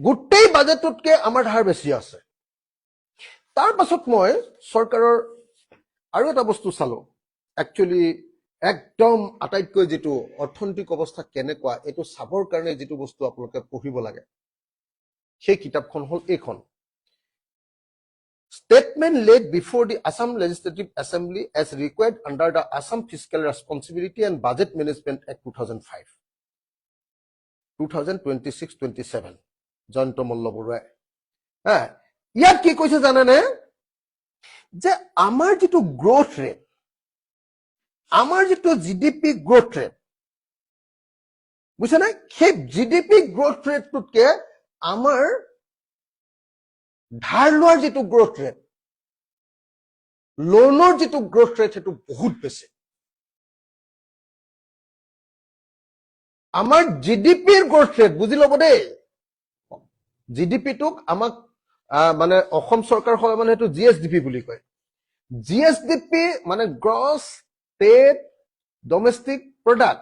গোটেই বাজেটতকে আমাৰ ধাৰ বেছি আছে তাৰ পাছত মই চৰকাৰৰ আৰু এটা বস্তু চালো একচুয়ালি একদম আটাইতকৈ যেটো অৰ্থনৈতিক অৱস্থা কেনেকুৱা এটো চাবৰ কাৰণে যেটো বস্তু আপোনালোকে পঢ়িব লাগে সেই কিতাপখন হল এইখন Statement laid before the Assam Legislative Assembly as required under the Assam Fiscal Responsibility and Budget Management Act 2005 2026-27 Jayanta Malla বৰুৱাই ইয়াত কি কৈছে জানেনে যে আমাৰ যেটো গ্ৰোথ ৰেট আমাৰ যেটো জিডিপি গ্ৰোথ ৰেট বুঝছেনে সেই জিডিপি গ্ৰোথ ৰেটটোতকে আমাৰ ধাৰ লোৱাৰ যেটো গ্ৰোথ ৰেট লোনৰ যেটো গ্ৰোথ ৰেট হেতু বহুত বেছি আমাৰ জিডিপিৰ গ্ৰোথ ৰেট বুজি লব দেই জিডিপি টুক আমাক মানে অসম চৰকাৰ হয় মানে হেতু জিএসডিপি বুলি কয় জিএসডিপি মানে গ্ৰছ ষ্টেট ডমেষ্টিক প্ৰডাক্ট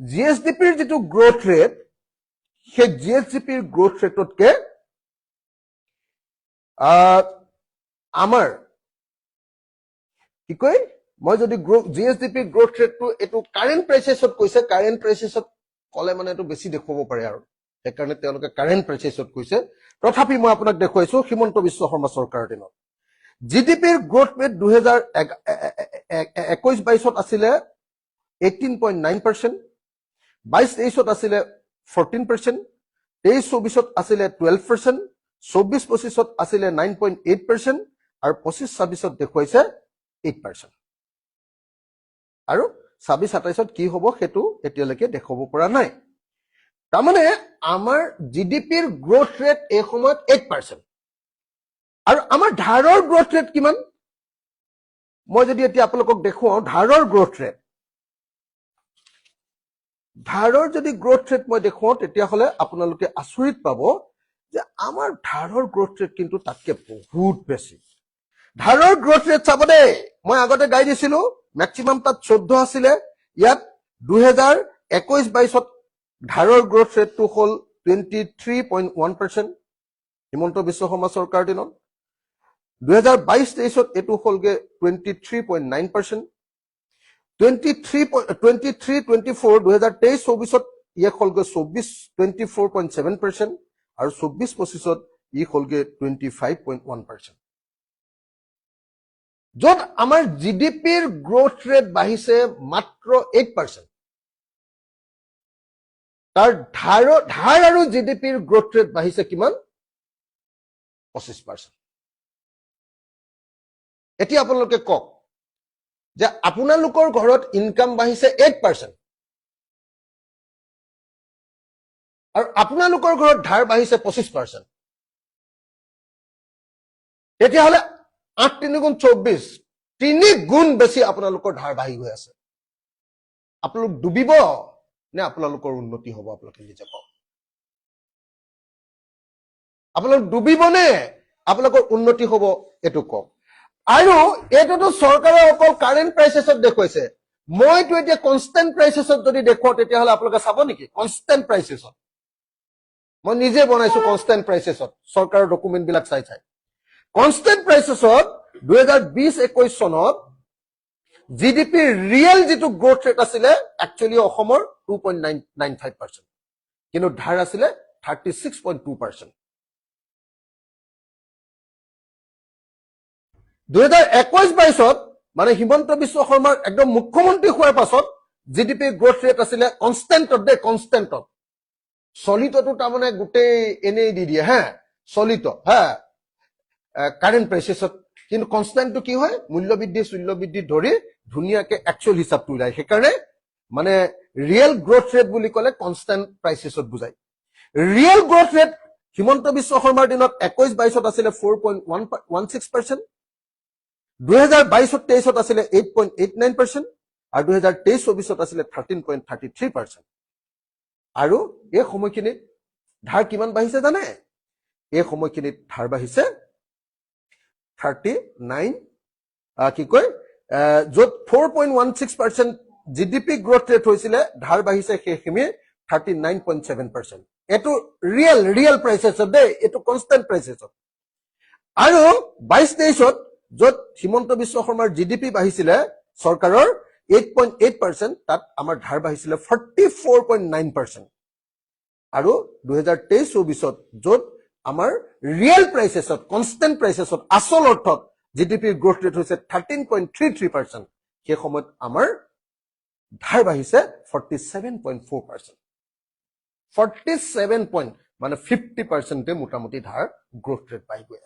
জিএসডিপিৰ যেটো গ্ৰোথ ৰেট সেই জিএসডিপিৰ গ্ৰোথ ৰেটতকে আমাৰ কি কয় মই যদি জিএসডিপি গ্ৰোথ ৰেটটো এটো কাৰেন্ট প্ৰাইসেসত কৈছে কাৰেন্ট প্ৰাইসেসত কলে মানে এটো বেছি দেখুৱাব পাৰে আৰু সেইকাৰণে তেওঁলোকে কাৰেন্ট প্ৰাইসেসত কৈছে তথাপি মই আপোনাক দেখুৱাইছো হিমন্ত বিশ্ব শৰ্মা চৰকাৰৰ দিনত জিডিপিৰ গ্ৰোথ ৰেট 2021-22ত আছিল 18.9% 22-23ত আছিল 14% 23-24ত আছিল 12% 24-25ত আছিল 9.8% আৰু 25-26ত দেখুৱাইছে 8% আৰু 26-27ত কি হ'ব হেতু এতিয়ালৈকে দেখাব পৰা নাই তাৰমানে আমাৰ জিডিপিৰ গ্ৰোথ ৰেট এই সময়ত 8% আৰু আমাৰ ধাৰৰ গ্ৰোথ ৰেট কিমান মই যদি এতিয়া আপোনালোকক দেখুৱাও ধাৰৰ গ্ৰোথ ৰেট ধাৰৰ যদি গ্ৰোথ ৰেট মই দেখুৱাও তেতিয়া হলে আপোনালোকে আচৰিত পাব যে আমাৰ ধাৰৰ গ্ৰোথ ৰেট কিন্তু তাতকে বহুত বেছি ধাৰৰ গ্ৰোথ ৰেট চাব দেই মই আগতে গাই দিছিলো ম্যাক্সিমাম তাত 14 আছিল ইয়াত 2021-22ত ধাৰৰ গ্ৰোথ ৰেটটো হল 23.1% হিমন্ত বিশ্ব শৰ্মা চৰকাৰ দিনত 2022-23ত এটো হলগে 23.9% 23-24 2023-24ত ইয়ে হলগে 24.7% আৰু 24-25ত ই হলগে 25.1% যত আমাৰ জিডিপিৰ গ্ৰোথ ৰেট বাঢ়িছে মাত্ৰ 8% তাৰ ধাৰ আৰু জিডিপিৰ গ্ৰোথ ৰেট বাঢ়িছে কিমান 25% এতিয়া আপোনালোকে কক যে আপোনালোকৰ ঘৰত ইনকাম বাঢ়িছে 8% আৰু আপোনালোকৰ ঘৰত ধাৰ বাঢ়িছে 25% এতিয়া হলে 8 3 গুণ 24 3 গুণ বেছি আপোনালোকৰ ধাৰ বাঢ়ি গৈ আছে আপোনালোক ডুবিব নে আপোনালোকৰ উন্নতি হ'ব আপোনালোকে নিজে কওক আপোনালোক ডুবিব নে আপোনালোকৰ উন্নতি হ'ব এটো কওক আৰু এটোটো চৰকাৰে অকল কাৰেন্ট প্ৰাইসেসত দেখুৱাইছে মইতো এতিয়া কনস্ট্যান্ট প্ৰাইসেসত যদি দেখুৱাও তেতিয়া হলে আপোনালোকে চাব নেকি কনস্ট্যান্ট প্ৰাইসেসত মই নিজে বনাইছো কনস্ট্যান্ট প্ৰাইসেসত চৰকাৰৰ ডকুমেন্ট বিলাক চাই কনস্ট্যান্ট প্ৰাইসেসত 2020-21 চনত জিডিপি ৰিয়েল যেটো গ্ৰোথ ৰেট আছিল একচুয়ালি অসমৰ 2.95% কিন্তু ধাৰ আছিল 36.2% 2021-22ত মানে হিমন্ত বিশ্ব শৰ্মাৰ একদম মুখ্যমন্ত্ৰী হোৱাৰ পাছত জিডিপি গ্ৰোথ ৰেট আছিল কনস্ট্যান্টত সলিতটো তাৰমানে গোটেই এনেই দি দিয়ে সলিত কাৰেন্ট প্ৰাইসেসত কিন্তু কনস্ট্যান্টটো কি হয় মূল্য বৃদ্ধি ধৰি ধুনিয়াকে একচুয়াল হিসাবটো উলাই সেইকাৰণে মানে ৰিয়েল গ্ৰোথ ৰেট বুলি কলে কনস্ট্যান্ট প্ৰাইসেসত বুজাই real growth rate Himanta Biswa শৰ্মাৰ দিনত 21-22ত আছিল 4.16% 2022-23ত আছিল 8.89% আৰু 2023-24ত আছিল 13.33% আৰু এই সময়খিনিত ধাৰ কিমান বাঢ়িছে জানে এই সময়খিনিত ধাৰ বাঢ়িছে 39 কি কয় যত 4.16% জিডিপি গ্ৰোথ ৰেট হৈছিল ধাৰ বাঢ়িছে সেই হিমি 39.7% এইটো ৰিয়েল প্ৰাইচেছত দেই, এইটো কনষ্টেণ্ট প্ৰাইচেছত। আৰু 22-23ত য'ত হিমন্ত বিশ্ব শৰ্মাৰ জিডিপি বাঢ়িছিলে চৰকাৰৰ 8.8%, তাত আমাৰ ধাৰ বাঢ়িছিলে 44.9%। আৰু 2023-24ত য'ত আমাৰ ৰিয়েল প্ৰাইচেছত, কনষ্টেণ্ট প্ৰাইচেছত, আচল অৰ্থত জিডিপিৰ গ্ৰোথ ৰেট হৈছে 13.33%, সেই সময়ত আমাৰ ধাৰ বাঢ়িছে 47.4%। 47 পইণ্ট মানে 50% মোটামুটি ধাৰ গ্ৰোথ ৰেট বাঢ়ি গৈ আছে।